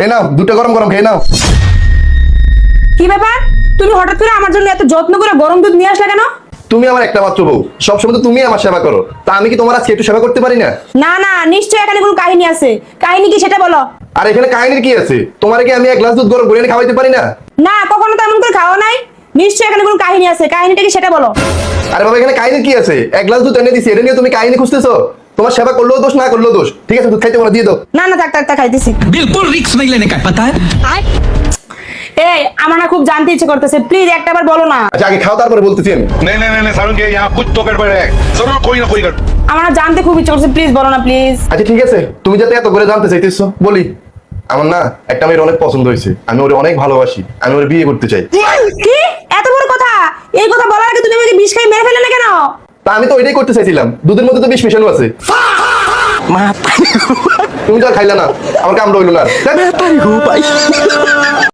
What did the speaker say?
এই নাও দুটো গরম গরম খেয়ে নাও। কি ব্যাপার, তুমি হঠাৎ করে আমার জন্য এত যত্ন করে গরম দুধ নিয়ে আসলে কেন? তুমি আমার একটা মাত্র বউ, সবসময় তো তুমি আমার সেবা করো, তা আমি কি তোমার আজকে একটু সেবা করতে পারি না? না না, নিশ্চয়ই এখানে কোনো কাহিনী আছে। কাহিনী কি সেটা বলো। আর এখানে কাহিনীর কি আছে? তোমার কি আমি এক গ্লাস দুধ গরম করে এনে খাওয়াইতে পারি না? না, কখনো তো এমন করে খাওয়া নাই। নিশ্চয়ই এখানে কোনো কাহিনী আছে। কাহিনীটা কি সেটা বলো। আরে বাবা, এখানে কাহিনীর কি আছে? এক গ্লাস দুধ এনে দিছি, এটা নিয়ে তুমি কাহিনী খুঁজতেছো? তোমার সেবা করলেও দোষ, না করলেও দোষ। ঠিক আছে, দুধ খাইতে বলো, দিয়ে দাও। না না, থাক থাক থাক, খাইতেছি। बिल्कुल रिक्स नहीं लेने का पता है। এই, আমার না খুব জানতে ইচ্ছে করতেছে, প্লিজ একটাবার বলো না। আচ্ছা আগে খাও, তারপরে বলতেছি আমি। नहीं नहीं नहीं सारुण के यहाँ कुछ तो गड़बड़ है, जरूर कोई ना कोई गड़बड़। আমার না জানতে খুব ইচ্ছে করছে, প্লিজ বলো না প্লিজ। আচ্ছা ঠিক আছে, তুমি যাতে এত করে জানতে চাইতেছো, বলি। আমার না একটা মেয়ের অনেক পছন্দ হয়েছে, আমি ওরে অনেক ভালোবাসি, আমি ওরে বিয়ে করতে চাই। কি এত বড় কথা? এই কথা বলার আগে তুমি আমাকে বিষ খাই মেরে ফেলে না কেন? তা আমি তো ওইটাই করতে চাইছিলাম, দুধের মধ্যে তো বিষ মিশানো আছে। তুমি তো আর খাইলা না, আমার কাম রইলো না।